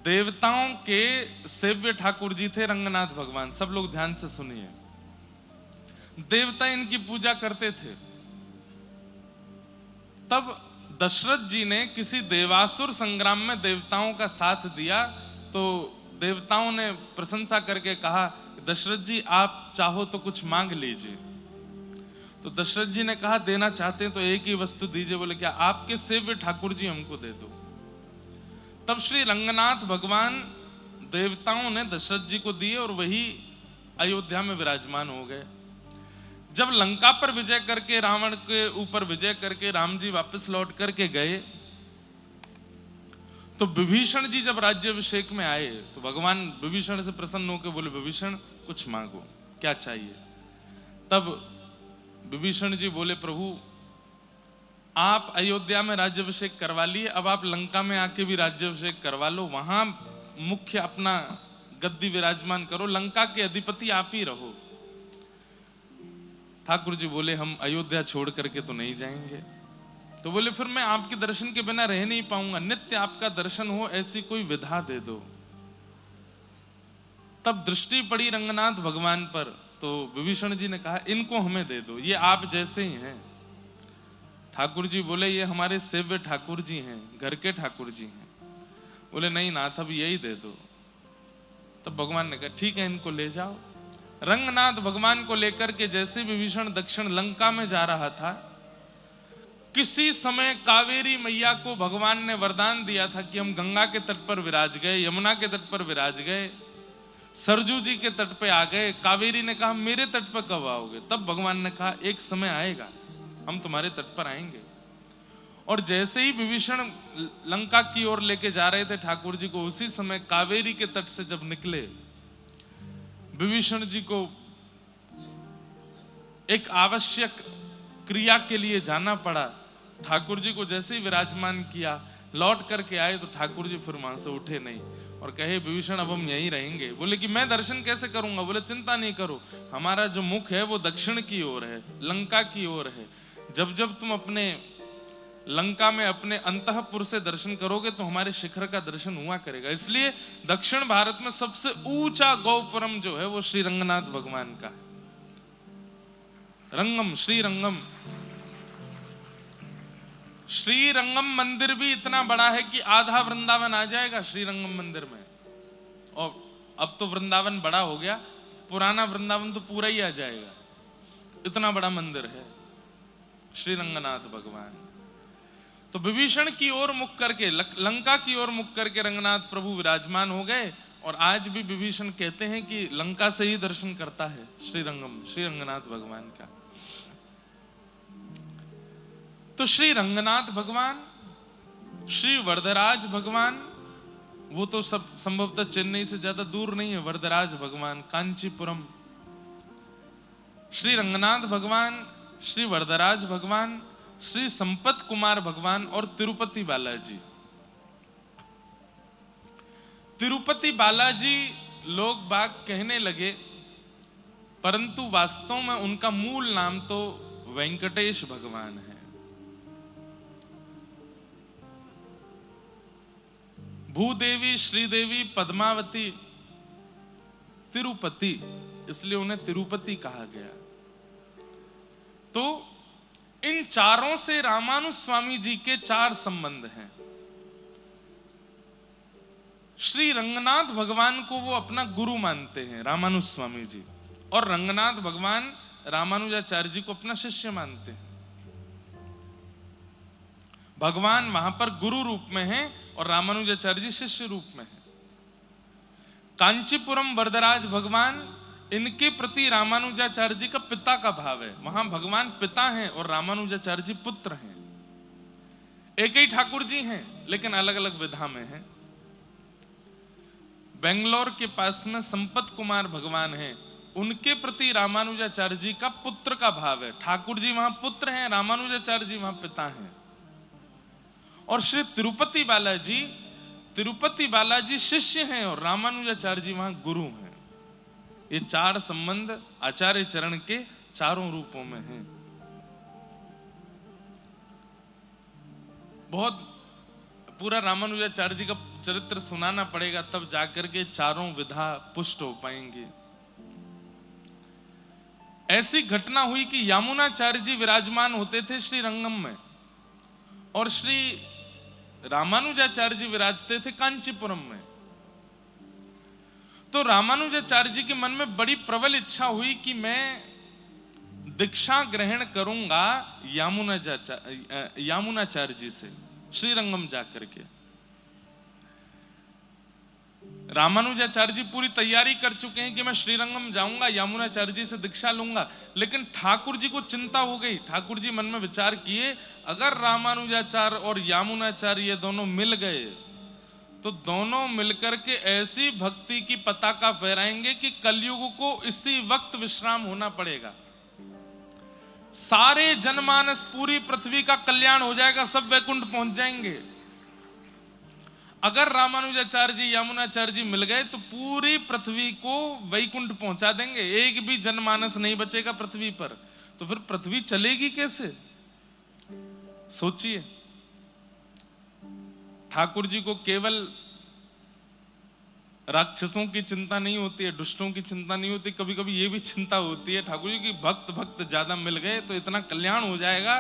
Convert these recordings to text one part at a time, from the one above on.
देवताओं के सेव्य ठाकुर जी थे रंगनाथ भगवान। सब लोग ध्यान से सुनिए। देवता इनकी पूजा करते थे। तब दशरथ जी ने किसी देवासुर संग्राम में देवताओं का साथ दिया, तो देवताओं ने प्रशंसा करके कहा, दशरथ जी आप चाहो तो कुछ मांग लीजिए। तो दशरथ जी ने कहा, देना चाहते हैं तो एक ही वस्तु दीजिए। बोले, क्या? आपके सेव्य ठाकुर जी हमको दे दो। तब श्री रंगनाथ भगवान देवताओं ने दशरथ जी को दिए और वही अयोध्या में विराजमान हो गए। जब लंका पर विजय करके, रावण के ऊपर विजय करके राम जी वापस लौट करके गए, तो विभीषण जी जब राज्याभिषेक में आए तो भगवान विभीषण से प्रसन्न होकर बोले, विभीषण कुछ मांगो, क्या चाहिए? तब विभीषण जी बोले, प्रभु आप अयोध्या में राज्याभिषेक करवा लिए, अब आप लंका में आके भी राज्याभिषेक करवा लो, वहां मुख्य अपना गद्दी विराजमान करो, लंका के अधिपति आप ही रहो। ठाकुर जी बोले, हम अयोध्या छोड़ करके तो नहीं जाएंगे। तो बोले, फिर मैं आपके दर्शन के बिना रह नहीं पाऊंगा, नित्य आपका दर्शन हो ऐसी कोई विधा दे दो। तब दृष्टि पड़ी रंगनाथ भगवान पर, तो विभीषण जी ने कहा, इनको हमें दे दो, ये आप जैसे ही हैं। ठाकुर जी बोले, ये हमारे सेव्य ठाकुर जी हैं, घर के ठाकुर जी हैं। बोले, नहीं नाथ, अब यही दे दो। तब भगवान ने कहा, ठीक है, इनको ले जाओ। रंगनाथ भगवान को लेकर के जैसे विभीषण दक्षिण लंका में जा रहा था, किसी समय कावेरी मैया को भगवान ने वरदान दिया था कि हम गंगा के तट पर विराज गए, यमुना के तट पर विराज गए, सरजू जी के तट पे आ गए। कावेरी ने कहा, मेरे तट पर कब आओगे? तब भगवान ने कहा, एक समय आएगा, हम तुम्हारे तट पर आएंगे। और जैसे ही विभीषण लंका की ओर लेके जा रहे थे ठाकुर जी को, उसी समय कावेरी के तट से जब निकले, विभीषण जी को एक आवश्यक क्रिया के लिए जाना पड़ा। ठाकुर जी को जैसे ही विराजमान किया, लौट करके आए तो ठाकुर जी फिर वहां से उठे नहीं और कहे, विभीषण अब हम यहीं रहेंगे। बोले कि मैं दर्शन कैसे करूंगा? बोले, चिंता नहीं करो, हमारा जो मुख है वो दक्षिण की ओर है, लंका की ओर है। जब जब तुम अपने लंका में अपने अंतःपुर से दर्शन करोगे तो हमारे शिखर का दर्शन हुआ करेगा। इसलिए दक्षिण भारत में सबसे ऊंचा गौपुरम जो है वो श्री रंगनाथ भगवान का है। रंगम, श्री रंगम। श्री रंगम मंदिर भी इतना बड़ा है कि आधा वृंदावन आ जाएगा श्री रंगम मंदिर में। और अब तो वृंदावन बड़ा हो गया, पुराना वृंदावन तो पूरा ही आ जाएगा, इतना बड़ा मंदिर है श्री रंगनाथ भगवान। तो विभीषण की ओर मुख करके, लंका की ओर मुख करके रंगनाथ प्रभु विराजमान हो गए। और आज भी विभीषण कहते हैं कि लंका से ही दर्शन करता है श्री रंगनाथ भगवान का। तो श्री रंगनाथ भगवान, श्री वरदराज भगवान, वो तो सब संभवतः चेन्नई से ज्यादा दूर नहीं है। वरदराज भगवान, कांचीपुरम, श्री रंगनाथ भगवान, श्री वरदराज भगवान, श्री संपत कुमार भगवान और तिरुपति बालाजी। तिरुपति बालाजी लोग बाग कहने लगे, परंतु वास्तव में उनका मूल नाम तो वेंकटेश भगवान है। भूदेवी, श्रीदेवी, पद्मावती, तिरुपति, इसलिए उन्हें तिरुपति कहा गया। तो इन चारों से रामानुज स्वामी जी के 4 संबंध हैं। श्री रंगनाथ भगवान को वो अपना गुरु मानते हैं, रामानुज स्वामी जी, और रंगनाथ भगवान रामानुजाचार्य जी को अपना शिष्य मानते हैं। भगवान वहां पर गुरु रूप में हैं और रामानुजाचार्य जी शिष्य रूप में हैं। कांचीपुरम वरदराज भगवान, इनके प्रति रामानुजाचार्य जी का पिता का भाव है। वहां भगवान पिता हैं और रामानुजाचार्य जी पुत्र हैं। एक ही ठाकुर जी हैं लेकिन अलग अलग विधा में हैं। बेंगलोर के पास में संपत कुमार भगवान हैं, उनके प्रति रामानुजाचार्य जी का पुत्र का भाव है। ठाकुर जी वहां पुत्र हैं, रामानुजाचार्य जी वहां पिता हैं। और श्री तिरुपति बालाजी शिष्य हैं और रामानुजाचार्य जी वहां गुरु हैं। ये 4 संबंध आचार्य चरण के चारों रूपों में हैं। बहुत पूरा रामानुजाचार्य जी का चरित्र सुनाना पड़ेगा, तब जाकर के चारों विधा पुष्ट हो पाएंगे। ऐसी घटना हुई कि यामुनाचार्य जी विराजमान होते थे श्री रंगम में, और श्री रामानुजाचार्य जी विराजते थे कांचीपुरम में। तो रामानुजाचार्य जी के मन में बड़ी प्रबल इच्छा हुई कि मैं दीक्षा ग्रहण करूंगा यामुनाचार्य जी से श्रीरंगम जाकर के। रामानुजाचार्य जी पूरी तैयारी कर चुके हैं कि मैं श्रीरंगम जाऊंगा, यामुनाचार्य जी से दीक्षा लूंगा, लेकिन ठाकुर जी को चिंता हो गई। ठाकुर जी मन में विचार किए, अगर रामानुजाचार्य और यामुनाचार्य ये दोनों मिल गए तो दोनों मिलकर के ऐसी भक्ति की पताका फहराएंगे कि कलयुग को इसी वक्त विश्राम होना पड़ेगा। सारे जनमानस, पूरी पृथ्वी का कल्याण हो जाएगा, सब वैकुंठ पहुंच जाएंगे। अगर रामानुजाचार्य जी यामुनाचार्य जी मिल गए तो पूरी पृथ्वी को वैकुंठ पहुंचा देंगे, एक भी जनमानस नहीं बचेगा पृथ्वी पर। तो फिर पृथ्वी चलेगी कैसे? सोचिए। ठाकुर जी को केवल राक्षसों की चिंता नहीं होती है, दुष्टों की चिंता नहीं होती, कभी कभी ये भी चिंता होती है ठाकुर जी की भक्त ज्यादा मिल गए तो इतना कल्याण हो जाएगा,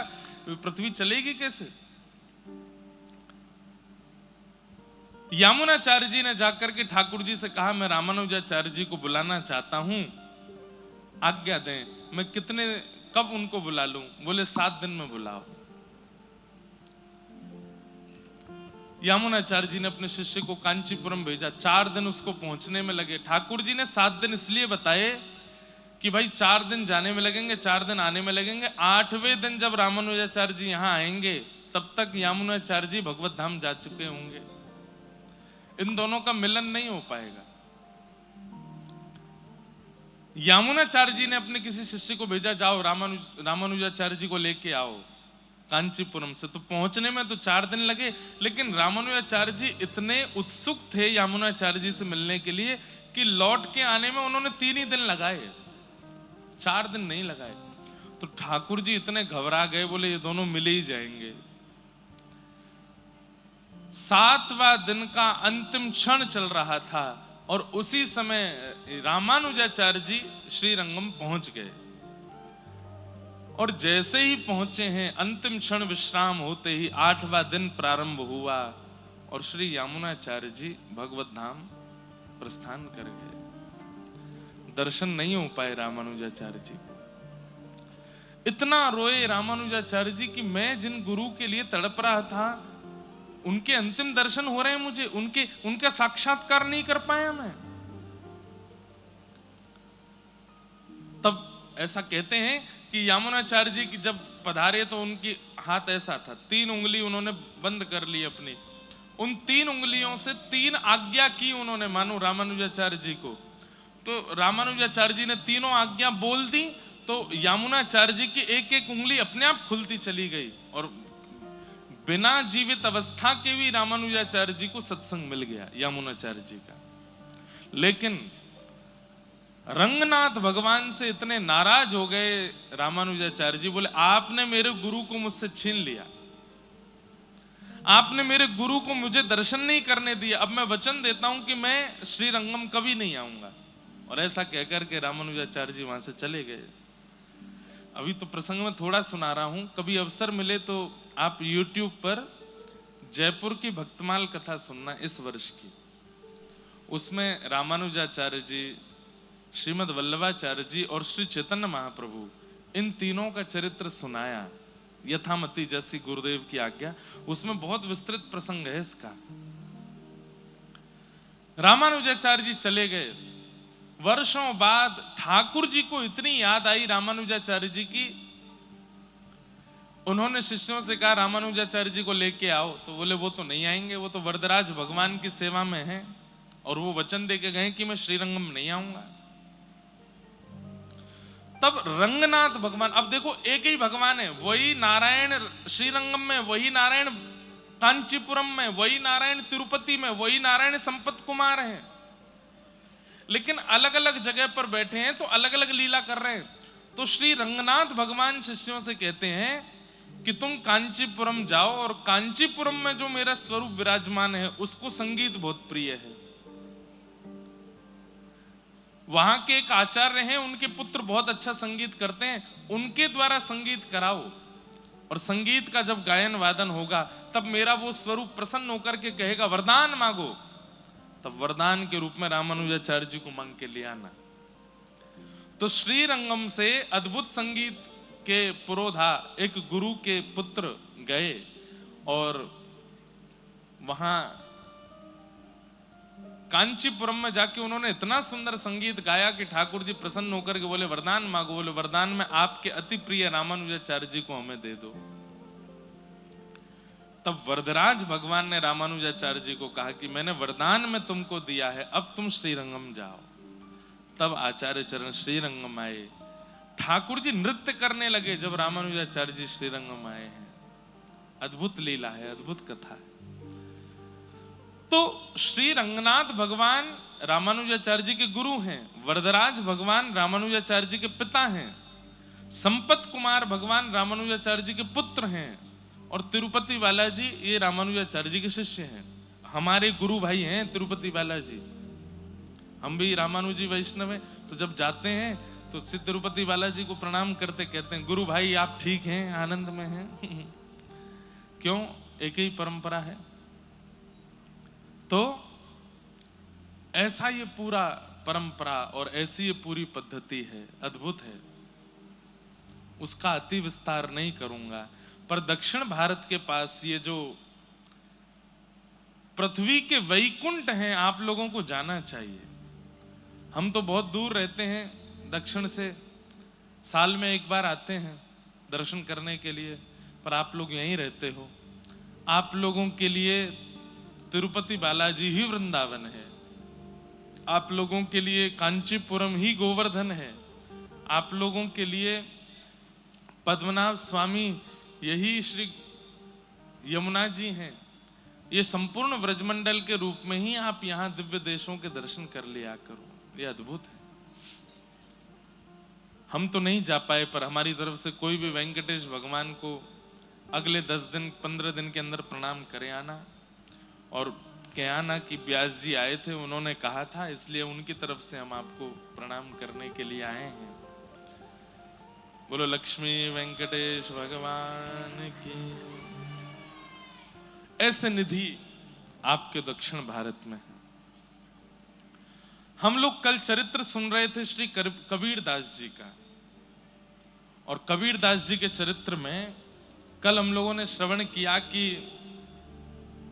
पृथ्वी चलेगी कैसे? यामुनाचार्य जी ने जाकर के ठाकुर जी से कहा, मैं रामानुजाचार्य जी को बुलाना चाहता हूं, आज्ञा दें, मैं कब उनको बुला लूं? बोले 7 दिन में बुलाओ। यामुनाचार्य जी ने अपने शिष्य को कांचीपुरम भेजा, 4 दिन उसको पहुंचने में लगे। ठाकुर जी ने 7 दिन इसलिए बताए कि भाई 4 दिन जाने में लगेंगे, 4 दिन आने में लगेंगे। 8वें दिन जब रामानुजाचार्य जी यहां आएंगे तब तक यामुनाचार्य जी भगवत धाम जा चुके होंगे, इन दोनों का मिलन नहीं हो पाएगा। यामुनाचार्य जी ने अपने किसी शिष्य को भेजा, जाओ रामानुजाचार्य जी को लेके आओ कांचीपुरम से। तो पहुंचने में तो 4 दिन लगे, लेकिन रामानुजाचार्य जी इतने उत्सुक थे यामुनाचार्य जी से मिलने के लिए कि लौट के आने में उन्होंने 3 ही दिन लगाए, 4 दिन नहीं लगाए। तो ठाकुर जी इतने घबरा गए, बोले ये दोनों मिले ही जाएंगे। 7वां दिन का अंतिम क्षण चल रहा था और उसी समय रामानुजाचार्य जी श्रीरंगम पहुंच गए। और जैसे ही पहुंचे हैं, अंतिम क्षण विश्राम होते ही 8वां दिन प्रारंभ हुआ और श्री यामुनाचार्य जी भगवत धाम प्रस्थान कर गए। दर्शन नहीं हो पाए रामानुजाचार्य जी। इतना रोए रामानुजाचार्य जी कि मैं जिन गुरु के लिए तड़प रहा था उनके अंतिम दर्शन हो रहे हैं मुझे, उनका साक्षात्कार नहीं कर पाया मैं। तब ऐसा कहते हैं कि यामुनाचार्य जी की जब पधारे तो उनकी हाथ ऐसा था, 3 उंगली उन्होंने बंद कर ली अपनी, उन 3 उंगलियों से 3 आज्ञा की उन्होंने मानो रामानुजाचार्य जी को। तो रामानुजाचार्य जी ने तीनों आज्ञा बोल दी तो यामुनाचार्य जी की एक एक उंगली अपने आप खुलती चली गई और बिना जीवित अवस्था के भी रामानुजाचार्य जी को सत्संग मिल गया यामुनाचार्य जी का। लेकिन रंगनाथ भगवान से इतने नाराज हो गए रामानुजाचार्य जी, बोले आपने मेरे गुरु को मुझसे छीन लिया, आपने मेरे गुरु को मुझे दर्शन नहीं करने दिया, अब मैं वचन देता हूं कि मैं श्रीरंगम कभी नहीं आऊंगा। और ऐसा कहकर के रामानुजाचार्य जी वहां से चले गए। अभी तो प्रसंग में थोड़ा सुना रहा हूं, कभी अवसर मिले तो आप YouTube पर जयपुर की भक्तमाल कथा सुनना इस वर्ष की। उसमें रामानुजाचार्य जी, श्रीमद वल्लभाचार्य जी और श्री चैतन्य महाप्रभु, इन तीनों का चरित्र सुनाया यथामति जैसी गुरुदेव की आज्ञा। उसमें बहुत विस्तृत प्रसंग है इसका। रामानुजाचार्य जी चले गए। वर्षों बाद ठाकुर जी को इतनी याद आई रामानुजाचार्य जी की, उन्होंने शिष्यों से कहा रामानुजाचार्य जी को लेके आओ। तो बोले वो तो नहीं आएंगे, वो तो वरदराज भगवान की सेवा में हैं और वो वचन दे के गए कि मैं श्रीरंगम नहीं आऊंगा। तब रंगनाथ भगवान, अब देखो एक ही भगवान है, वही नारायण श्रीरंगम में, वही नारायण कांचीपुरम में, वही नारायण तिरुपति में, वही नारायण संपत कुमार है, लेकिन अलग अलग जगह पर बैठे हैं तो अलग अलग लीला कर रहे हैं। तो श्री रंगनाथ भगवान शिष्यों से कहते हैं कि तुम कांचीपुरम जाओ और कांचीपुरम में जो मेरा स्वरूप विराजमान है उसको संगीत बहुत प्रिय है। वहां के एक आचार्य हैं, उनके पुत्र बहुत अच्छा संगीत करते हैं, उनके द्वारा संगीत कराओ और संगीत का जब गायन वादन होगा तब मेरा वो स्वरूप प्रसन्न होकर के कहेगा वरदान मांगो, तब वरदान के रूप में रामानुजाचार्य जी को मांग के ले आना। तो श्रीरंगम से अद्भुत संगीत के पुरोधा एक गुरु के पुत्र गए और वहां कांचीपुरम में जाके उन्होंने इतना सुंदर संगीत गाया कि ठाकुर जी प्रसन्न होकर के बोले वरदान मांगो। बोले वरदान में आपके अति प्रिय रामानुजाचार्य जी को हमें दे दो। तब वरदराज भगवान ने रामानुजाचार्य जी को कहा कि मैंने वरदान में तुमको दिया है, अब तुम श्रीरंगम जाओ। तब आचार्य चरण श्रीरंगम आए, ठाकुर जी नृत्य करने लगे जब रामानुजाचार्य जी श्रीरंगम आए हैं। अद्भुत लीला है, अद्भुत कथा है। तो श्री रंगनाथ भगवान रामानुजाचार्य जी के गुरु हैं, वरदराज भगवान रामानुजाचार्य जी के पिता हैं, संपत कुमार भगवान रामानुजाचार्य जी के पुत्र हैं और तिरुपति बालाजी ये रामानुजाचार्य जी के शिष्य हैं। हमारे गुरु भाई हैं तिरुपति बालाजी, हम भी रामानुजी वैष्णव हैं। तो जब जाते हैं तो श्री तिरुपति बालाजी को प्रणाम करते कहते हैं गुरु भाई आप ठीक हैं, आनंद में हैं? क्यों? एक ही परंपरा है। तो ऐसा ये पूरा परंपरा और ऐसी ये पूरी पद्धति है, अद्भुत है। उसका अति विस्तार नहीं करूंगा, पर दक्षिण भारत के पास ये जो पृथ्वी के वैकुंठ हैं आप लोगों को जाना चाहिए। हम तो बहुत दूर रहते हैं दक्षिण से, साल में एक बार आते हैं दर्शन करने के लिए, पर आप लोग यहीं रहते हो। आप लोगों के लिए तिरुपति बालाजी ही वृंदावन है, आप लोगों के लिए कांचीपुरम ही गोवर्धन है, आप लोगों के लिए पद्मनाभ स्वामी यही श्री यमुना जी हैं। ये संपूर्ण व्रजमंडल के रूप में ही आप यहाँ दिव्य देशों के दर्शन कर लिया करो, ये अद्भुत है। हम तो नहीं जा पाए, पर हमारी तरफ से कोई भी वेंकटेश भगवान को अगले 10 दिन 15 दिन के अंदर प्रणाम करे आना। और क्या ना कि व्यास जी आए थे, उन्होंने कहा था, इसलिए उनकी तरफ से हम आपको प्रणाम करने के लिए आए हैं। बोलो लक्ष्मी वेंकटेश भगवान की। ऐसे निधि आपके दक्षिण भारत में है। हम लोग कल चरित्र सुन रहे थे श्री कबीरदास जी का, और कबीरदास जी के चरित्र में कल हम लोगों ने श्रवण किया कि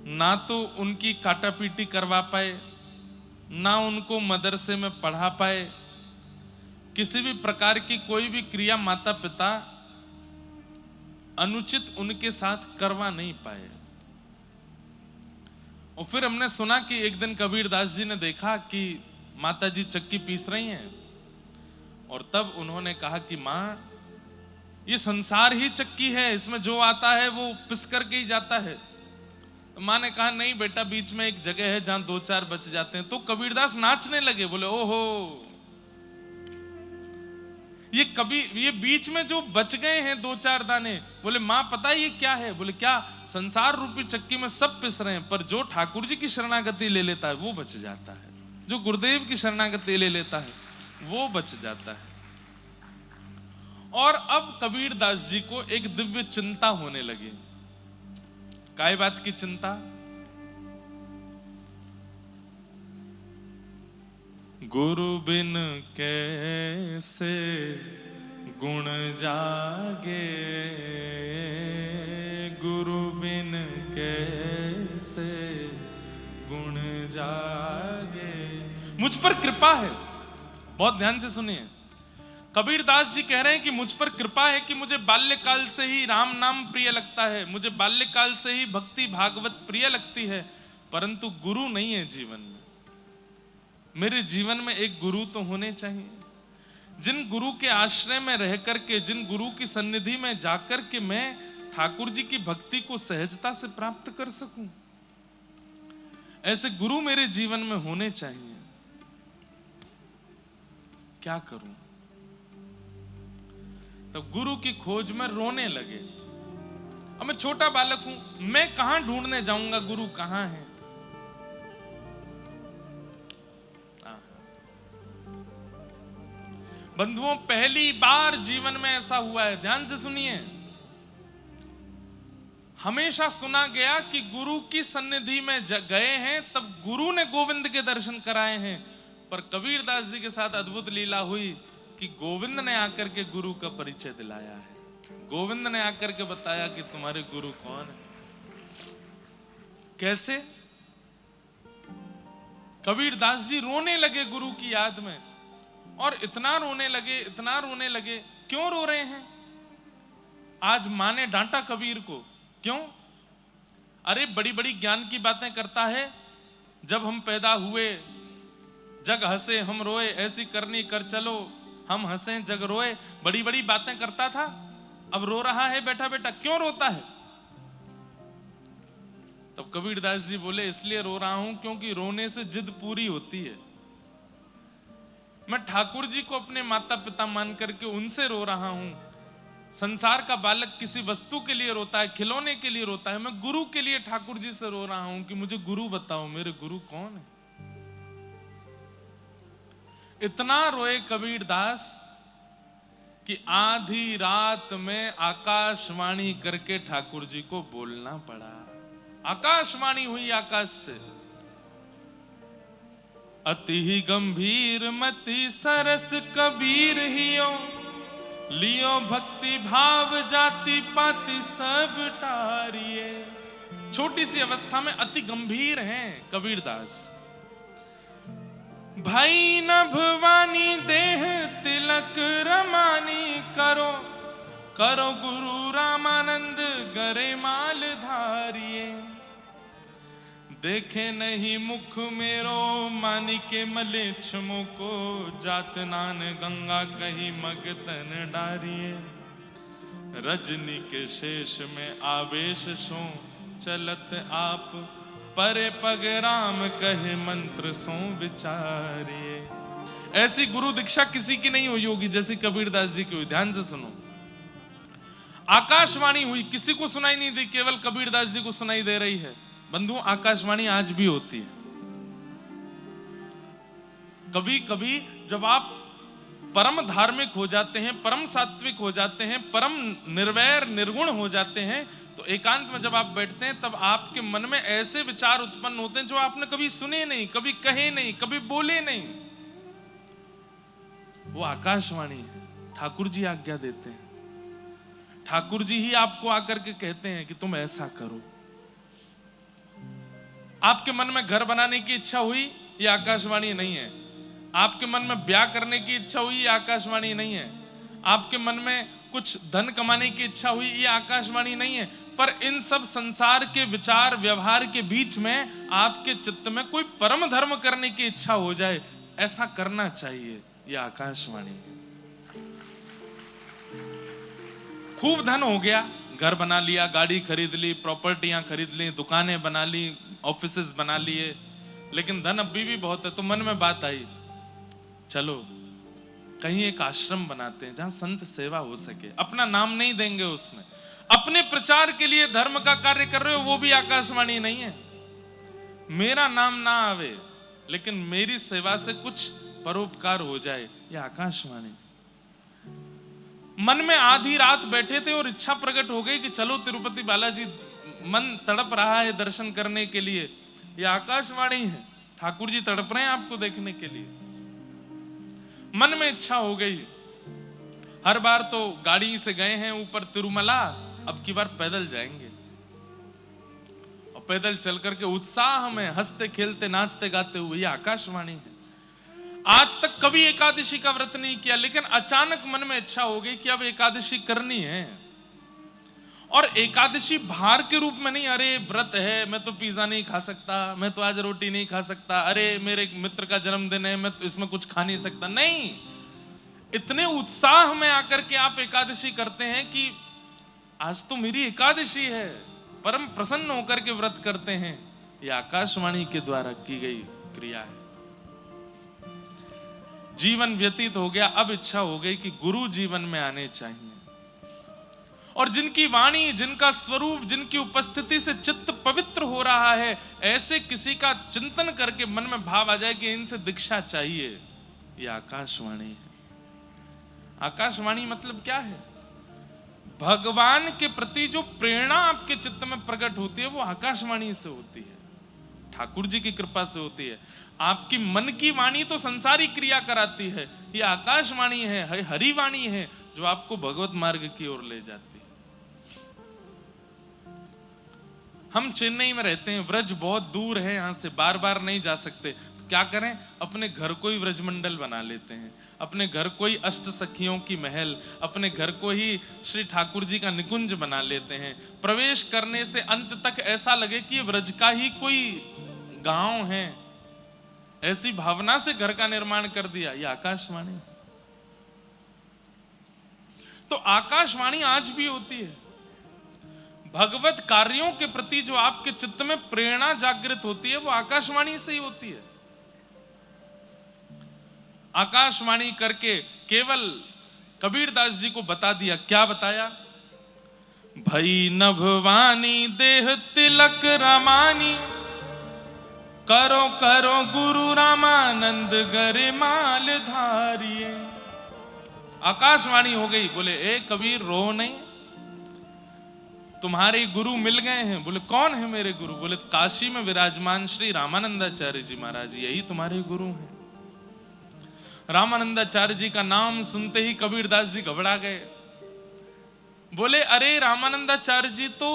ना तो उनकी काटापीटी करवा पाए, ना उनको मदरसे में पढ़ा पाए, किसी भी प्रकार की कोई भी क्रिया माता पिता अनुचित उनके साथ करवा नहीं पाए। और फिर हमने सुना कि एक दिन कबीरदास जी ने देखा कि माता जी चक्की पीस रही हैं, और तब उन्होंने कहा कि माँ ये संसार ही चक्की है, इसमें जो आता है वो पिस करके ही जाता है। तो माँ ने कहा नहीं बेटा, बीच में एक जगह है जहां 2-4 बच जाते हैं। तो कबीरदास नाचने लगे, बोले ओहो ये बीच में जो बच गए हैं 2-4 दाने, बोले माँ पता है ये क्या है? बोले क्या? संसार रूपी चक्की में सब पिस रहे हैं, पर जो ठाकुर जी की शरणागति ले लेता है वो बच जाता है, जो गुरुदेव की शरणागति ले लेता है वो बच जाता है। और अब कबीरदास जी को एक दिव्य चिंता होने लगी। काय बात की चिंता? गुरु बिन कैसे गुण जागे, गुरु बिन कैसे गुण जागे। मुझ पर कृपा है, बहुत ध्यान से सुनिए। कबीरदास जी कह रहे हैं कि मुझ पर कृपा है कि मुझे बाल्यकाल से ही राम नाम प्रिय लगता है, मुझे बाल्यकाल से ही भक्ति भागवत प्रिय लगती है, परंतु गुरु नहीं है जीवन में। मेरे जीवन में एक गुरु तो होने चाहिए, जिन गुरु के आश्रय में रह करके, जिन गुरु की सन्निधि में जाकर के मैं ठाकुर जी की भक्ति को सहजता से प्राप्त कर सकूं। ऐसे गुरु मेरे जीवन में होने चाहिए। क्या करूं? तब गुरु की खोज में रोने लगे। अब मैं छोटा बालक हूं, मैं कहां ढूंढने जाऊंगा गुरु कहां है? बंधुओं, पहली बार जीवन में ऐसा हुआ है, ध्यान से सुनिए। हमेशा सुना गया कि गुरु की सन्निधि में गए हैं तब गुरु ने गोविंद के दर्शन कराए हैं, पर कबीरदास जी के साथ अद्भुत लीला हुई कि गोविंद ने आकर के गुरु का परिचय दिलाया है। गोविंद ने आकर के बताया कि तुम्हारे गुरु कौन है। कैसे? कबीरदास जी रोने लगे गुरु की याद में, और इतना रोने लगे। क्यों रो रहे हैं? आज मां ने डांटा कबीर को, क्यों? अरे बड़ी बड़ी ज्ञान की बातें करता है, जब हम पैदा हुए जग हंसे हम रोए, ऐसी करनी कर चलो हम हंसे जग रोए, बड़ी बड़ी बातें करता था, अब रो रहा है बेटा बेटा, क्यों रोता है? तब कबीरदास जी बोले, इसलिए रो रहा हूं क्योंकि रोने से जिद पूरी होती है। मैं ठाकुर जी को अपने माता पिता मान करके उनसे रो रहा हूं। संसार का बालक किसी वस्तु के लिए रोता है, खिलौने के लिए रोता है, मैं गुरु के लिए ठाकुर जी से रो रहा हूं कि मुझे गुरु बताओ, मेरे गुरु कौन है? इतना रोए कबीरदास कि आधी रात में आकाशवाणी करके ठाकुर जी को बोलना पड़ा। आकाशवाणी हुई आकाश से, अति ही गंभीर मति सरस कबीर हियो, लियो भक्ति भाव जाति पाति सब टारिये। छोटी सी अवस्था में अति गंभीर हैं कबीरदास। भाई न भवानी देह तिलक रमानी, करो करो गुरु रामानंद गरे माल धारिये। देखे नहीं मुख मेरो मानिके मले छमो को, जात नान गंगा कहीं मगतन डारिये। रजनी के शेष में आवेश सो, चलत आप परे पग राम कहे मंत्र सो विचारिये। ऐसी गुरु दीक्षा किसी की नहीं हुई होगी जैसी कबीरदास जी की हुई। ध्यान से सुनो, आकाशवाणी हुई, किसी को सुनाई नहीं दी, केवल कबीरदास जी को सुनाई दे रही है। बंधु, आकाशवाणी आज भी होती है। कभी कभी जब आप परम धार्मिक हो जाते हैं, परम सात्विक हो जाते हैं, परम निर्वैर निर्गुण हो जाते हैं, तो एकांत में जब आप बैठते हैं तब आपके मन में ऐसे विचार उत्पन्न होते हैं जो आपने कभी सुने नहीं, कभी कहे नहीं, कभी बोले नहीं। वो आकाशवाणी है, ठाकुर जी आज्ञा देते हैं। ठाकुर जी ही आपको आकर के कहते हैं कि तुम ऐसा करो। आपके मन में घर बनाने की इच्छा हुई, ये आकाशवाणी नहीं है। आपके मन में ब्याह करने की इच्छा हुई, ये आकाशवाणी नहीं है। आपके मन में कुछ धन कमाने की इच्छा हुई, ये आकाशवाणी नहीं है। पर इन सब संसार के विचार व्यवहार के बीच में आपके चित्त में कोई परम धर्म करने की इच्छा हो जाए, ऐसा करना चाहिए, ये आकाशवाणी है। खूब धन हो गया, घर बना लिया, गाड़ी खरीद ली, प्रॉपर्टियां खरीद ली, दुकानें बना ली, ऑफिसेस बना लिए, लेकिन धन अभी भी बहुत है। तो मन में बात आई, चलो कहीं एक आश्रम बनाते हैं जहां संत सेवा हो सके। अपना नाम नहीं देंगे उसमें, अपने प्रचार के लिए धर्म का कार्य कर रहे हो, वो भी आकाशवाणी नहीं है। मेरा नाम ना आवे लेकिन मेरी सेवा से कुछ परोपकार हो जाए, ये आकाशवाणी। मन में आधी रात बैठे थे और इच्छा प्रकट हो गई कि चलो तिरुपति बालाजी, मन तड़प रहा है दर्शन करने के लिए, ये आकाशवाणी है। ठाकुर जी तड़प रहे हैं आपको देखने के लिए। मन में इच्छा हो गई। हर बार तो गाड़ी से गए हैं ऊपर तिरुमला, अब की बार पैदल जाएंगे, और पैदल चल करके उत्साह में हंसते खेलते नाचते गाते हुए, ये आकाशवाणी है। आज तक कभी एकादशी का व्रत नहीं किया, लेकिन अचानक मन में इच्छा हो गई कि अब एकादशी करनी है। और एकादशी भार के रूप में नहीं, अरे व्रत है मैं तो पिज्जा नहीं खा सकता, मैं तो आज रोटी नहीं खा सकता, अरे मेरे मित्र का जन्मदिन है मैं तो इसमें कुछ खा नहीं सकता। नहीं, इतने उत्साह में आकर के आप एकादशी करते हैं कि आज तो मेरी एकादशी है, परम प्रसन्न होकर के व्रत करते हैं। यह आकाशवाणी के द्वारा की गई क्रिया है। जीवन व्यतीत हो गया, अब इच्छा हो गई कि गुरु जीवन में आने चाहिए। और जिनकी वाणी, जिनका स्वरूप, जिनकी उपस्थिति से चित्त पवित्र हो रहा है, ऐसे किसी का चिंतन करके मन में भाव आ जाए कि इनसे दीक्षा चाहिए, ये आकाशवाणी है। आकाशवाणी मतलब क्या है? भगवान के प्रति जो प्रेरणा आपके चित्त में प्रकट होती है वो आकाशवाणी से होती है, ठाकुर जी की कृपा से होती है। आपकी मन की वाणी तो संसारी क्रिया कराती है, ये आकाशवाणी है, हरि वाणी है, जो आपको भगवत मार्ग की ओर ले जाती है। हम चेन्नई में रहते हैं, व्रज बहुत दूर है यहाँ से, बार बार नहीं जा सकते, तो क्या करें, अपने घर को ही व्रजमंडल बना लेते हैं, अपने घर को ही अष्ट सखियों की महल, अपने घर को ही श्री ठाकुर जी का निकुंज बना लेते हैं। प्रवेश करने से अंत तक ऐसा लगे कि ये व्रज का ही कोई गांव है, ऐसी भावना से घर का निर्माण कर दिया। ये आकाशवाणी। तो आकाशवाणी आज भी होती है। भगवत कार्यों के प्रति जो आपके चित्त में प्रेरणा जागृत होती है वो आकाशवाणी से ही होती है। आकाशवाणी करके केवल कबीरदास जी को बता दिया, क्या बताया? भई नभवानी देह तिलक रामानी, करो करो गुरु रामानंद गरिमाल धारिये। आकाशवाणी हो गई। बोले ए कबीर रो नहीं, तुम्हारे गुरु मिल गए हैं। बोले कौन है मेरे गुरु? बोले काशी में विराजमान श्री रामानंदाचार्य जी महाराज, यही तुम्हारे गुरु हैं। रामानंदाचार्य जी का नाम सुनते ही कबीरदास जी घबरा गए। बोले अरे रामानंदाचार्य जी तो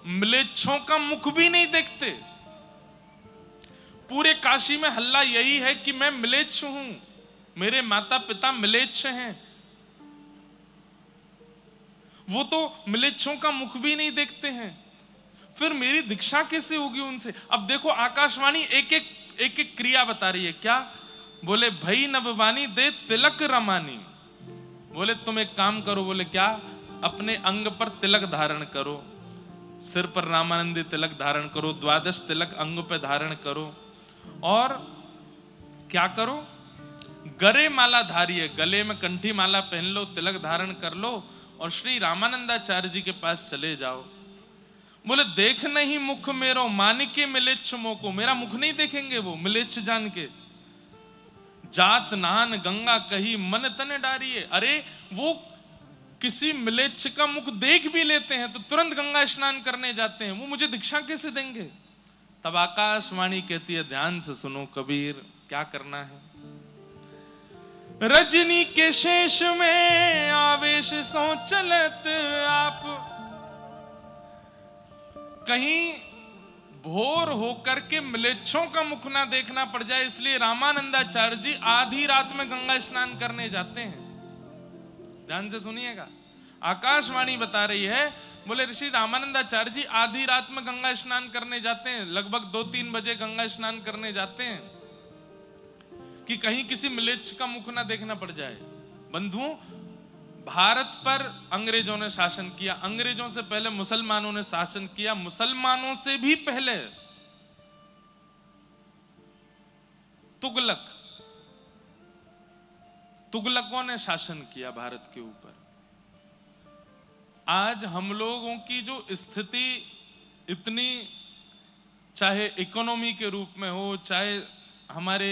म्लेच्छों का मुख भी नहीं देखते, पूरे काशी में हल्ला यही है कि मैं म्लेच्छ हूं, मेरे माता पिता म्लेच्छ हैं, वो तो म्लेच्छों का मुख भी नहीं देखते हैं, फिर मेरी दीक्षा कैसे होगी उनसे? अब देखो आकाशवाणी एक एक क्रिया बता रही है। क्या? बोले भई नभवानी दे तिलक रमानी। बोले तुम एक काम करो। बोले क्या? अपने अंग पर तिलक धारण करो, सिर पर रामानंदी तिलक धारण करो, 12 तिलक अंग पे धारण करो, और क्या करो? गरे माला धारिये, गले में कंठी माला पहन लो, तिलक धारण कर लो और श्री रामानंदाचार्य जी के पास चले जाओ। बोले देख नहीं मुख मेरो मानिके मिलेच्छ मोको, मेरा मुख नहीं देखेंगे वो मिलेच्छ जान के। जात नान गंगा कही मन तने डारिये। अरे वो किसी मिलेच्छ का मुख देख भी लेते हैं तो तुरंत गंगा स्नान करने जाते हैं, वो मुझे दीक्षा कैसे देंगे? तब आकाशवाणी कहती है ध्यान से सुनो कबीर, क्या करना है? रजनी के शेष में आवेश सो चलत आप, कहीं भोर होकर के म्लेच्छों का मुख ना देखना पड़ जाए, इसलिए रामानंदाचार्य जी आधी रात में गंगा स्नान करने जाते हैं। ध्यान से सुनिएगा, आकाशवाणी बता रही है। बोले ऋषि रामानंदाचार्य जी आधी रात में गंगा स्नान करने जाते हैं, लगभग 2-3 बजे गंगा स्नान करने जाते हैं कि कहीं किसी म्लेच्छ का मुख ना देखना पड़ जाए। बंधुओं, भारत पर अंग्रेजों ने शासन किया, अंग्रेजों से पहले मुसलमानों ने शासन किया, मुसलमानों से भी पहले तुगलकों ने शासन किया भारत के ऊपर। आज हम लोगों की जो स्थिति इतनी, चाहे इकोनॉमी के रूप में हो, चाहे हमारे